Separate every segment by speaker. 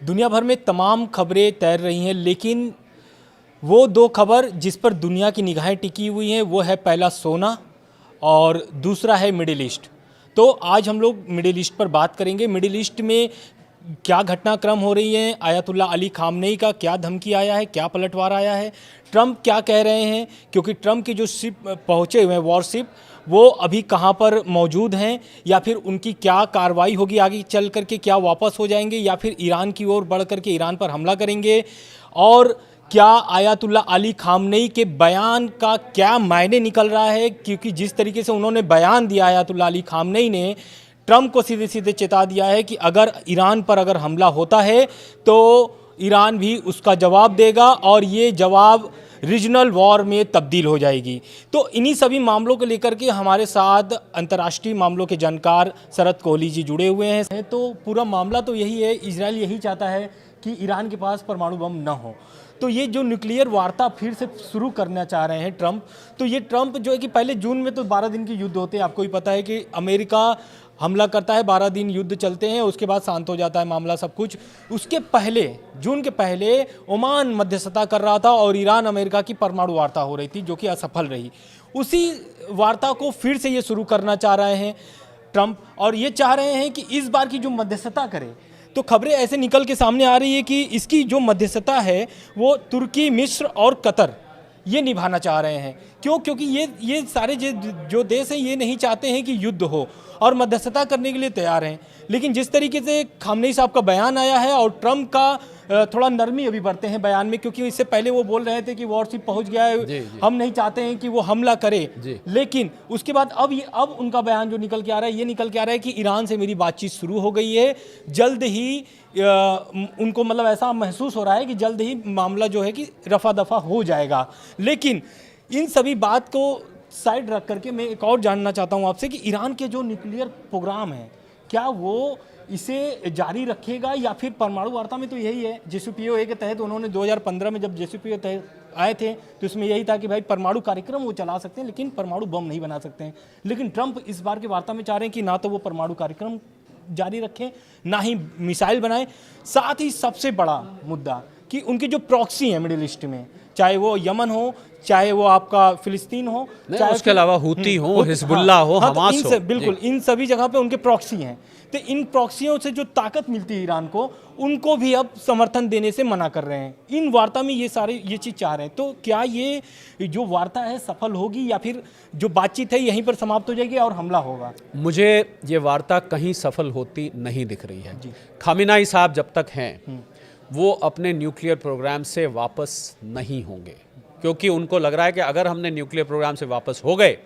Speaker 1: दुनिया भर में तमाम खबरें तैर रही हैं, लेकिन वो दो खबर जिस पर दुनिया की निगाहें टिकी हुई हैं वो है पहला सोना और दूसरा है मिडिल ईस्ट। तो आज हम लोग मिडिल ईस्ट पर बात करेंगे। मिडिल ईस्ट में क्या घटनाक्रम हो रही हैं, आयतुल्ला अली खामनेई का क्या धमकी आया है, क्या पलटवार आया है, ट्रंप क्या कह रहे हैं, क्योंकि ट्रंप की जो शिप पहुंचे हुए हैं वॉरशिप वो अभी कहां पर मौजूद हैं, या फिर उनकी क्या कार्रवाई होगी आगे चल करके, क्या वापस हो जाएंगे या फिर ईरान की ओर बढ़ करके ईरान पर हमला करेंगे, और क्या आयतुल्ला अली खामनेई के बयान का क्या मायने निकल रहा है, क्योंकि जिस तरीके से उन्होंने बयान दिया आयतुल्ला अली खामनेई ने ट्रंप को सीधे सीधे चेता दिया है कि अगर ईरान पर अगर हमला होता है तो ईरान भी उसका जवाब देगा और ये जवाब रीजनल वॉर में तब्दील हो जाएगी। तो इन्हीं सभी मामलों को लेकर के हमारे साथ अंतर्राष्ट्रीय मामलों के जानकार शरद कोहली जी जुड़े हुए हैं। तो पूरा मामला तो यही है, इजराइल यही चाहता है कि ईरान के पास परमाणु बम न हो। तो ये जो न्यूक्लियर वार्ता फिर से शुरू करना चाह रहे हैं ट्रंप, तो ये ट्रंप जो है कि पहले जून में तो 12 दिन के युद्ध होते हैं, आपको भी पता है कि अमेरिका हमला करता है, 12 दिन युद्ध चलते हैं, उसके बाद शांत हो जाता है मामला सब कुछ। उसके पहले जून के पहले ओमान मध्यस्थता कर रहा था और ईरान अमेरिका की परमाणु वार्ता हो रही थी जो कि असफल रही। उसी वार्ता को फिर से ये शुरू करना चाह रहे हैं ट्रंप, और ये चाह रहे हैं कि इस बार की जो मध्यस्थता करे, तो खबरें ऐसे निकल के सामने आ रही है कि इसकी जो मध्यस्थता है वो तुर्की, मिस्र और कतर ये निभाना चाह रहे हैं। क्यों? क्योंकि ये सारे जो देश हैं ये नहीं चाहते हैं कि युद्ध हो और मध्यस्थता करने के लिए तैयार हैं। लेकिन जिस तरीके से खामनेई साहब का बयान आया है और ट्रंप का थोड़ा नरमी अभी बरते हैं बयान में, क्योंकि इससे पहले वो बोल रहे थे कि वॉरशिप पहुंच गया है, हम नहीं चाहते हैं कि वो हमला करे, लेकिन उसके बाद अब उनका बयान जो निकल के आ रहा है, ये निकल के आ रहा है कि ईरान से मेरी बातचीत शुरू हो गई है, जल्द ही उनको मतलब ऐसा महसूस हो रहा है कि जल्द ही मामला जो है कि रफा दफा हो जाएगा। लेकिन इन सभी बात को साइड रख करके मैं एक और जानना चाहता हूं आपसे कि ईरान के जो न्यूक्लियर प्रोग्राम है, क्या वो इसे जारी रखेगा या फिर परमाणु वार्ता में तो यही है, JCPOA के तहत उन्होंने 2015 में जब JCPOA तहत आए थे तो इसमें यही था कि भाई परमाणु कार्यक्रम वो चला सकते हैं लेकिन परमाणु बम नहीं बना सकते हैं। लेकिन ट्रंप इस बार की वार्ता में चाह रहे हैं कि ना तो वो परमाणु कार्यक्रम जारी रखें, ना ही मिसाइल बनाएं। साथ ही सबसे बड़ा मुद्दा कि उनकी जो प्रॉक्सी है मिडिल ईस्ट में, चाहे वो यमन हो, चाहे वो आपका फिलिस्तीन हो, चाहे
Speaker 2: उसके अलावा हूती हो, हिजबुल्लाह हो, हमास हो,
Speaker 1: बिल्कुल इन सभी जगह पे उनके प्रॉक्सी हैं। तो इन प्रॉक्सियों से जो ताकत मिलती है ईरान को, उनको भी अब समर्थन देने से मना कर रहे हैं। इन वार्ता में ये चीज़ चाह रहे हैं। तो क्या ये जो वार्ता है सफल होगी या फिर जो बातचीत है यहीं पर समाप्त हो जाएगी और हमला होगा?
Speaker 2: मुझे ये वार्ता कहीं सफल होती नहीं दिख रही है। खामेनेई साहब जब तक हैं वो अपने न्यूक्लियर प्रोग्राम से वापस नहीं होंगे, क्योंकि उनको लग रहा है कि अगर हमने न्यूक्लियर प्रोग्राम से वापस हो गए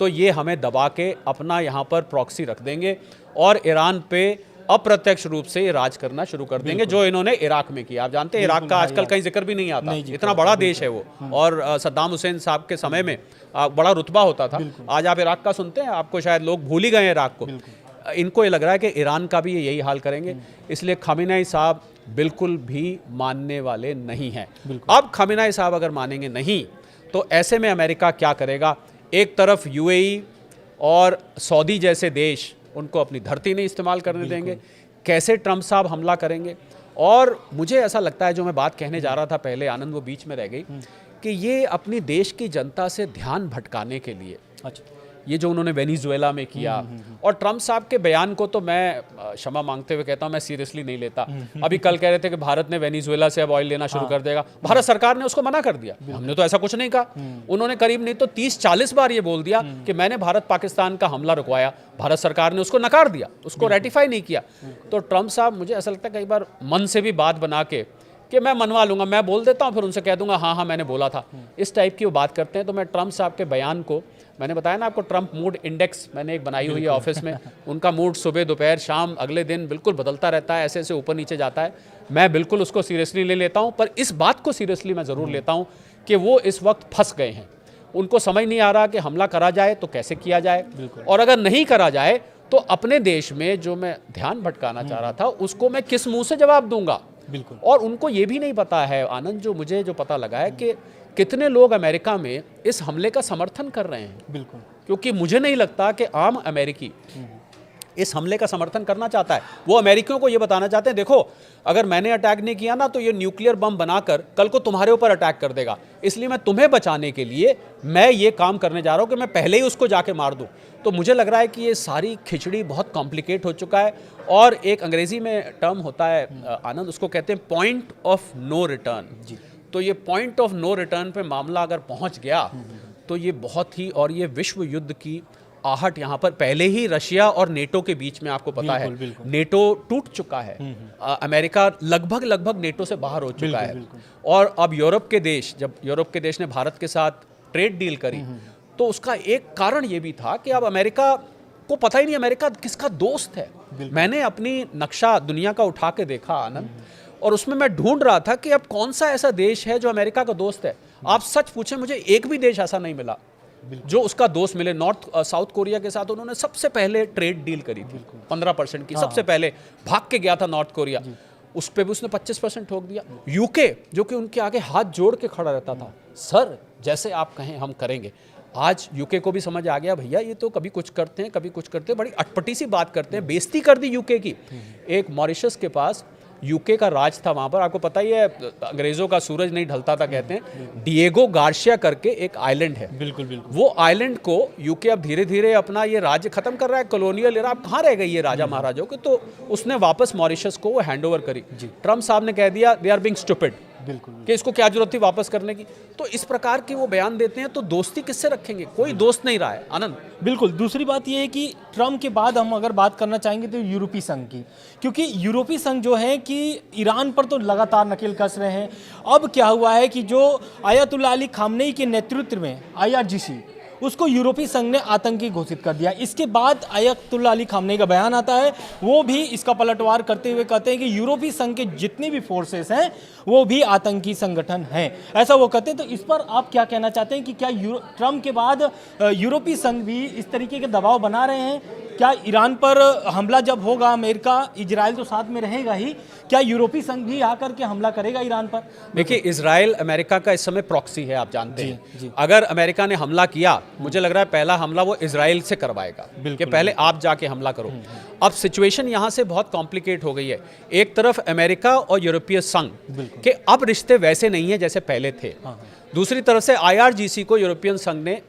Speaker 2: तो ये हमें दबा के अपना यहाँ पर प्रॉक्सी रख देंगे और ईरान पे अप्रत्यक्ष रूप से राज करना शुरू कर देंगे, जो इन्होंने इराक में किया। आप जानते हैं इराक का आजकल कहीं जिक्र भी नहीं आता, इतना बड़ा देश है वो, और सद्दाम हुसैन साहब के समय में बड़ा रुतबा होता था। आज आप इराक का सुनते हैं, आपको शायद लोग भूल ही गए इराक को। इनको ये लग रहा है कि ईरान का भी यही हाल करेंगे, इसलिए खामेनेई साहब बिल्कुल भी मानने वाले नहीं हैं। अब खामेनेई साहब अगर मानेंगे नहीं तो ऐसे में अमेरिका क्या करेगा? एक तरफ UAE और सऊदी जैसे देश उनको अपनी धरती नहीं इस्तेमाल करने देंगे, कैसे ट्रंप साहब हमला करेंगे? और मुझे ऐसा लगता है, जो मैं बात कहने जा रहा था पहले, आनंद वो बीच में रह गई, कि ये अपनी देश की जनता से ध्यान भटकाने के लिए ये जो उन्होंने वेनेजुएला में किया, और ट्रंप साहब के बयान को तो मैं क्षमा मांगते हुए कहता हूं मैं सीरियसली नहीं लेता। अभी कल कह रहे थे कि भारत ने वेनेजुएला से अब ऑयल लेना शुरू कर देगा, भारत सरकार ने उसको मना कर दिया। हमने तो ऐसा कुछ नहीं कहा। उन्होंने करीब नहीं तो 30-40 बार ये बोल दिया कि मैंने भारत पाकिस्तान का हमला रुकवाया, भारत सरकार ने उसको नकार दिया, उसको रेटिफाई नहीं किया। तो ट्रंप साहब, मुझे ऐसा लगता है कई बार मन से भी बात बना के कि मैं मनवा लूंगा, मैं बोल देता हूं, फिर उनसे कह दूंगा हाँ मैंने बोला था, इस टाइप की वो बात करते हैं। तो मैं ट्रंप साहब के बयान को, मैंने बताया ना आपको, ट्रंप मूड इंडेक्स मैंने एक बनाई हुई है ऑफिस में, उनका मूड सुबह दोपहर शाम अगले दिन बिल्कुल बदलता रहता है, ऐसे ऐसे ऊपर नीचे जाता है। मैं बिल्कुल उसको सीरियसली ले लेता हूँ, पर इस बात को सीरियसली मैं ज़रूर लेता हूँ कि वो इस वक्त फंस गए हैं। उनको समझ नहीं आ रहा कि हमला करा जाए तो कैसे किया जाए, और अगर नहीं करा जाए तो अपने देश में जो मैं ध्यान भटकाना चाह रहा था उसको मैं किस मुँह से जवाब दूंगा। और उनको ये भी नहीं पता है, आनंद, जो मुझे जो पता लगा है कि कितने लोग अमेरिका में इस हमले का समर्थन कर रहे हैं। क्योंकि मुझे नहीं लगता कि आम अमेरिकी इस हमले का समर्थन करना चाहता है। वो अमेरिकियों को ये बताना चाहते हैं, देखो अगर मैंने अटैक नहीं किया ना तो ये न्यूक्लियर बम बनाकर कल को तुम्हारे ऊपर अटैक कर देगा, इसलिए मैं तुम्हें बचाने के लिए मैं ये काम करने जा रहा हूँ कि मैं पहले ही उसको जाके मार दूँ। तो मुझे लग रहा है कि ये सारी खिचड़ी बहुत कॉम्प्लिकेट हो चुका है। और एक अंग्रेजी में टर्म होता है आनंद, उसको कहते हैं पॉइंट ऑफ नो रिटर्न। तो ये पॉइंट ऑफ नो रिटर्न पे मामला अगर पहुंच गया तो ये बहुत ही, और ये विश्व युद्ध की आहट यहाँ पर पहले ही रशिया और नेटो के बीच में, आपको पता है नेटो टूट चुका है, अमेरिका लगभग नेटो से बाहर हो चुका है। और अब यूरोप के देश, जब यूरोप के देश ने भारत के साथ ट्रेड डील करी तो उसका एक कारण ये भी था कि अब अमेरिका को पता ही नहीं अमेरिका किसका दोस्त है। मैंने अपनी नक्शा दुनिया का उठा के देखा आनंद, और उसमें मैं ढूंढ रहा था कि अब कौन सा ऐसा देश है जो अमेरिका का दोस्त है। आप सच पूछें, मुझे एक भी देश ऐसा नहीं मिला जो उसका दोस्त मिले। साउथ कोरिया के साथ उन्होंने सबसे पहले ट्रेड डील करी थी 15% की, सबसे पहले भाग के गया था नॉर्थ कोरिया, उस पर भी उसने 25% ठोक दिया। यूके जो कि उनके आगे हाथ जोड़ के खड़ा रहता था, सर जैसे आप कहें हम करेंगे। आज यूके को भी समझ आ गया, भैया ये तो कभी कुछ करते हैं कभी कुछ करते हैं, बड़ी अटपटी सी बात करते हैं, बेइज्जती कर दी यूके की। एक मॉरिशस के पास यूके का राज था, वहाँ पर आपको पता ही है अंग्रेज़ों का सूरज नहीं ढलता था कहते हैं। डिएगो गार्शिया करके एक आइलैंड है, बिल्कुल बिल्कुल, वो आइलैंड को यूके अब धीरे धीरे अपना ये राज्य खत्म कर रहा है, कॉलोनियल एरा। अब कहाँ रह गई ये राजा महाराजों के, तो उसने वापस मॉरिशस को वो हैंड ओवर करी। ट्रम्प साहब ने कह दिया दे आर बीइंग स्टूपिड, बिल्कुल कि इसको क्या जरूरत थी वापस करने की। तो इस प्रकार के वो बयान देते हैं, तो दोस्ती किससे रखेंगे, कोई दोस्त नहीं रहा है आनंद।
Speaker 1: बिल्कुल। दूसरी बात ये है कि ट्रम्प के बाद हम अगर बात करना चाहेंगे तो यूरोपीय संघ की, क्योंकि यूरोपीय संघ जो है कि ईरान पर तो लगातार नकेल कस रहे हैं। अब क्या हुआ है कि जो आयतुल्लाह अली खामनेई के नेतृत्व में IRGC, उसको यूरोपीय संघ ने आतंकी घोषित कर दिया। इसके बाद आयतुल्लाह अली खामनेई का बयान आता है, वो भी इसका पलटवार करते हुए कहते हैं कि यूरोपीय संघ के जितने भी फोर्सेस हैं वो भी आतंकी संगठन हैं, ऐसा वो कहते हैं। तो इस पर आप क्या कहना चाहते हैं कि क्या ट्रम्प के बाद यूरोपीय संघ भी इस तरीके के दबाव बना रहे हैं? क्या ईरान पर हमला जब होगा, अमेरिका इजराइल तो साथ में रहेगा ही, क्या यूरोपीय संघ भी आकर के हमला करेगा ईरान पर?
Speaker 2: देखिए, इजराइल अमेरिका का इस समय प्रॉक्सी है, आप जानते हैं। अगर अमेरिका ने हमला किया, मुझे लग रहा है पहला हमला वो इजराइल से करवाएगा कि पहले आप जाके हमला करो। अब सिचुएशन यहाँ से बहुत कॉम्प्लिकेट हो गई है। एक तरफ अमेरिका और यूरोपीय संघ के अब रिश्ते वैसे नहीं है जैसे पहले थे, दूसरी तरफ से IRGC को यूरोपियन संघ ने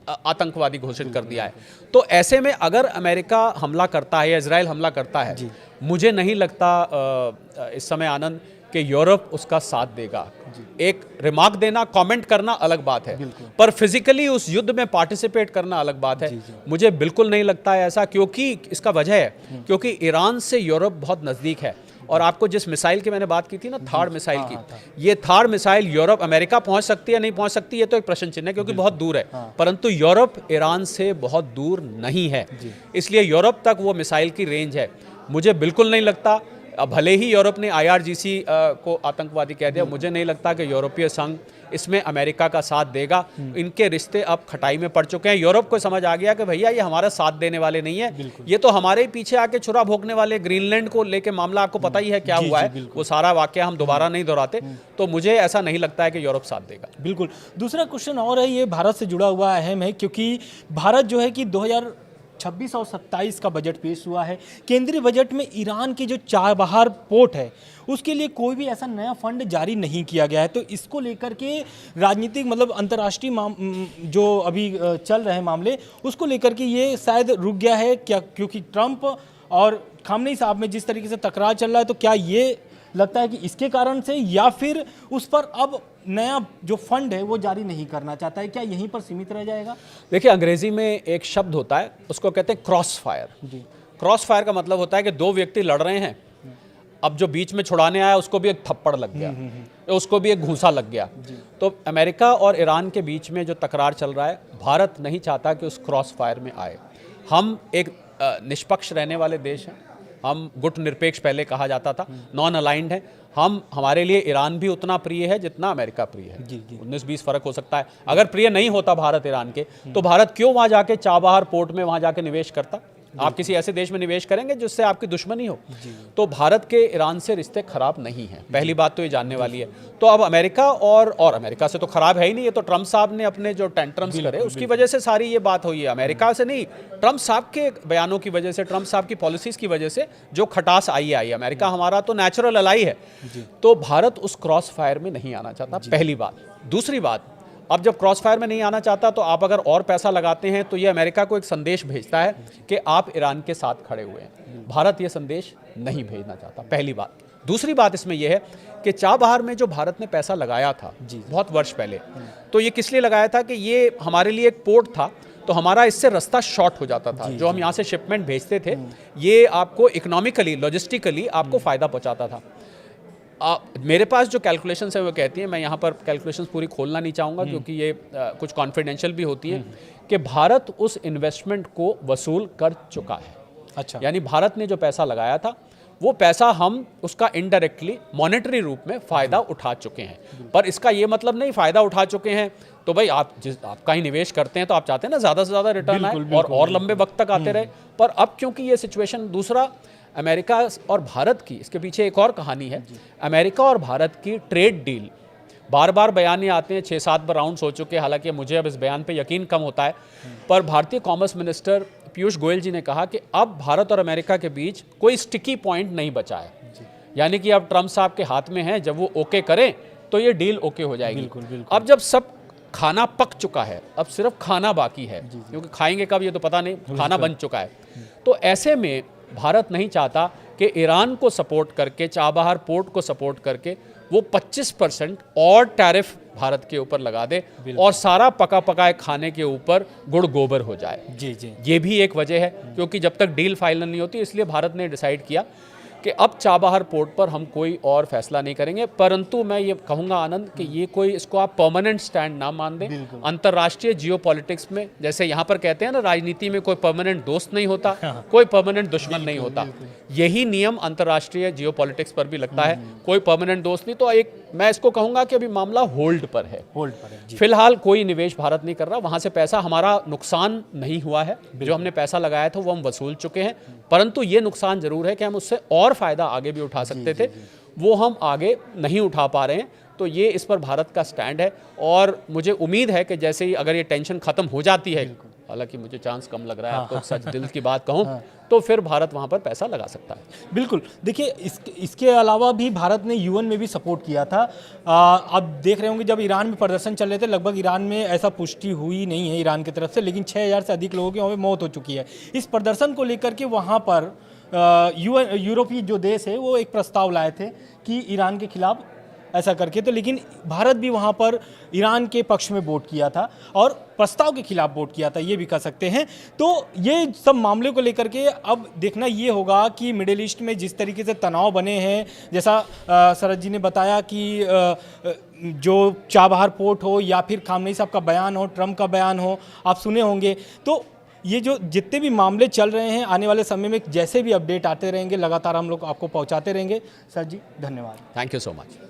Speaker 2: आतंकवादी घोषित कर दिया है। तो ऐसे में अगर अमेरिका हमला करता है या इजराइल हमला करता है, मुझे नहीं लगता इस समय आनंद कि यूरोप उसका साथ देगा। एक रिमार्क देना, कमेंट करना अलग बात है, पर फिजिकली उस युद्ध में पार्टिसिपेट करना अलग बात है। मुझे बिल्कुल नहीं लगता है ऐसा, क्योंकि इसका वजह है क्योंकि ईरान से यूरोप बहुत नज़दीक है। और आपको जिस मिसाइल की मैंने बात की थी ना, थार्ड मिसाइल की, ये थार्ड मिसाइल यूरोप, अमेरिका पहुंच सकती है नहीं पहुंच सकती, ये तो एक प्रश्न चिन्ह है क्योंकि बहुत दूर है, परंतु यूरोप ईरान से बहुत दूर नहीं है, इसलिए यूरोप तक वो मिसाइल की रेंज है। मुझे बिल्कुल नहीं लगता, भले ही यूरोप ने IRGC को आतंकवादी कह दिया, मुझे नहीं लगता कि यूरोपीय संघ इसमें अमेरिका का साथ देगा। इनके रिश्ते अब खटाई में पड़ चुके हैं। यूरोप को समझ आ गया कि भैया ये हमारा साथ देने वाले नहीं है, ये तो हमारे पीछे आके छुरा भोंकने वाले। ग्रीनलैंड को लेके मामला आपको पता ही है क्या हुआ है, वो सारा वाकया हम दोबारा नहीं दोहराते। तो मुझे ऐसा नहीं लगता है कि यूरोप साथ देगा।
Speaker 1: बिल्कुल। दूसरा क्वेश्चन और है, ये भारत से जुड़ा हुआ अहम है, क्योंकि भारत जो है कि 2026 और 27 का बजट पेश हुआ है। केंद्रीय बजट में ईरान की जो चाबहार पोर्ट है उसके लिए कोई भी ऐसा नया फंड जारी नहीं किया गया है। तो इसको लेकर के राजनीतिक मतलब अंतर्राष्ट्रीय जो अभी चल रहे हैं मामले, उसको लेकर के ये शायद रुक गया है क्या, क्योंकि ट्रंप और खामनेई साहब में जिस तरीके से तकरार चल रहा है, तो क्या ये लगता है कि इसके कारण से, या फिर उस पर अब नया जो फंड है वो जारी नहीं करना चाहता है, क्या यहीं पर सीमित रह जाएगा?
Speaker 2: देखिए, अंग्रेजी में एक शब्द होता है, उसको कहते हैं क्रॉस फायर। क्रॉस फायर का मतलब होता है कि दो व्यक्ति लड़ रहे हैं, अब जो बीच में छुड़ाने आया उसको भी एक थप्पड़ लग गया, उसको भी एक घूंसा लग गया। तो अमेरिका और ईरान के बीच में जो तकरार चल रहा है, भारत नहीं चाहता कि उस क्रॉस फायर में आए। हम एक निष्पक्ष रहने वाले देश हैं, हम गुट निरपेक्ष पहले कहा जाता था, नॉन अलाइंड है। हमारे लिए ईरान भी उतना प्रिय है जितना अमेरिका प्रिय है। 19-20 फर्क हो सकता है। अगर प्रिय नहीं होता भारत ईरान के, तो भारत क्यों वहाँ जाके चाबहार पोर्ट में वहाँ जाके निवेश करता? आप किसी ऐसे देश में निवेश करेंगे जिससे आपकी दुश्मनी हो। तो भारत के ईरान से रिश्ते खराब नहीं हैं, पहली बात तो ये जानने वाली है। तो अब अमेरिका और अमेरिका से तो खराब है ही नहीं, ये तो ट्रम्प साहब ने अपने जो टेंट्रम्स करे उसकी वजह से सारी ये बात हुई है। अमेरिका से नहीं, ट्रम्प साहब के बयानों की वजह से, ट्रम्प साहब की पॉलिसीज की वजह से जो खटास आई है। अमेरिका हमारा तो नेचुरल अलाई है, तो भारत उस क्रॉस फायर में नहीं आना चाहता, पहली बात। दूसरी बात, अब जब क्रॉस फायर में नहीं आना चाहता तो आप अगर और पैसा लगाते हैं तो ये अमेरिका को एक संदेश भेजता है कि आप ईरान के साथ खड़े हुए हैं। भारत ये संदेश नहीं भेजना चाहता, पहली बात। दूसरी बात इसमें यह है कि चाबहार में जो भारत ने पैसा लगाया था बहुत वर्ष पहले, तो ये किस लिए लगाया था कि ये हमारे लिए एक पोर्ट था, तो हमारा इससे रास्ता शॉर्ट हो जाता था। जो हम यहाँ से शिपमेंट भेजते थे ये आपको इकोनॉमिकली, लॉजिस्टिकली आपको फ़ायदा पहुँचाता था। मेरे पास जो कैलकुलेशंस है वो कहती है, मैं यहाँ पर कैलकुलेशंस पूरी खोलना नहीं चाहूँगा क्योंकि ये कुछ कॉन्फिडेंशियल भी होती है, कि भारत उस इन्वेस्टमेंट को वसूल कर चुका है।
Speaker 1: अच्छा,
Speaker 2: यानी भारत ने जो पैसा लगाया था वो पैसा हम उसका इनडायरेक्टली मॉनेटरी रूप में फ़ायदा उठा चुके हैं। पर इसका ये मतलब नहीं फ़ायदा उठा चुके हैं तो भाई आप आप कहीं निवेश करते हैं तो आप चाहते हैं ना ज़्यादा से ज़्यादा रिटर्न आए और लंबे वक्त तक आते रहे। पर अब क्योंकि ये सिचुएशन, दूसरा अमेरिका और भारत की, इसके पीछे एक और कहानी है। अमेरिका और भारत की ट्रेड डील, बार बार बयान आते हैं, 6-7 बार राउंड्स हो चुके हैं, हालांकि मुझे अब इस बयान पे यकीन कम होता है। पर भारतीय कॉमर्स मिनिस्टर पीयूष गोयल जी ने कहा कि अब भारत और अमेरिका के बीच कोई स्टिकी पॉइंट नहीं बचा है। यानी कि अब ट्रम्प साहब के हाथ में है, जब वो ओके करें तो ये डील ओके हो जाएगी।
Speaker 1: बिल्कुल, बिल्कुल।
Speaker 2: अब जब सब खाना पक चुका है, अब सिर्फ खाना बाकी है, क्योंकि खाएंगे कब ये तो पता नहीं, खाना बन चुका है। तो ऐसे में भारत नहीं चाहता कि ईरान को सपोर्ट करके, चाबहार पोर्ट को सपोर्ट करके वो 25% और टैरिफ भारत के ऊपर लगा दे और सारा पका पकाए खाने के ऊपर गुड़ गोबर हो जाए।
Speaker 1: जी।
Speaker 2: ये भी एक वजह है, क्योंकि जब तक डील फाइनल नहीं होती, इसलिए भारत ने डिसाइड किया कि अब चाबहार पोर्ट पर हम कोई और फैसला नहीं करेंगे। परंतु मैं ये कहूँगा आनंद कि ये कोई, इसको आप परमानेंट स्टैंड ना मान दें। अंतर्राष्ट्रीय जियोपॉलिटिक्स में, जैसे यहाँ पर कहते हैं ना, राजनीति में कोई परमानेंट दोस्त नहीं होता, कोई परमानेंट दुश्मन नहीं होता। यही नियम अंतर्राष्ट्रीय जियोपॉलिटिक्स पर भी लगता है, कोई परमानेंट दोस्त नहीं। तो एक मैं इसको कहूँगा कि अभी मामला होल्ड पर है, फिलहाल कोई निवेश भारत नहीं कर रहा, वहाँ से पैसा, हमारा नुकसान नहीं हुआ है, जो हमने पैसा लगाया था वो हम वसूल चुके हैं। परंतु ये नुकसान जरूर है कि हम उससे और फ़ायदा आगे भी उठा सकते थे, वो हम आगे नहीं उठा पा रहे हैं। तो ये इस पर भारत का स्टैंड है और मुझे उम्मीद है कि जैसे ही अगर ये टेंशन ख़त्म हो जाती है, हालांकि मुझे चांस कम लग रहा है, आपको सच दिल की बात कहूँ, तो फिर भारत वहाँ पर पैसा लगा सकता है।
Speaker 1: बिल्कुल। देखिए, इसके अलावा भी भारत ने यूएन में भी सपोर्ट किया था। अब देख रहे होंगे जब ईरान में प्रदर्शन चल रहे थे, लगभग ईरान में ऐसा पुष्टि हुई नहीं है ईरान की तरफ से, लेकिन 6000 से अधिक लोगों की वहाँ पे मौत हो चुकी है। इस प्रदर्शन को लेकर के वहाँ पर यूरोपीय जो देश है वो एक प्रस्ताव लाए थे कि ईरान के खिलाफ ऐसा करके, तो लेकिन भारत भी वहाँ पर ईरान के पक्ष में वोट किया था और प्रस्ताव के खिलाफ वोट किया था, ये भी कह सकते हैं। तो ये सब मामले को लेकर के अब देखना ये होगा कि मिडिल ईस्ट में जिस तरीके से तनाव बने हैं, जैसा शरद जी ने बताया कि जो चाबहार पोर्ट हो या फिर खामनेई साहब का बयान हो, ट्रम्प का बयान हो, आप सुने होंगे। तो ये जो जितने भी मामले चल रहे हैं, आने वाले समय में जैसे भी अपडेट आते रहेंगे, लगातार हम लोग आपको पहुँचाते रहेंगे। सर जी, धन्यवाद।
Speaker 2: Thank you so much.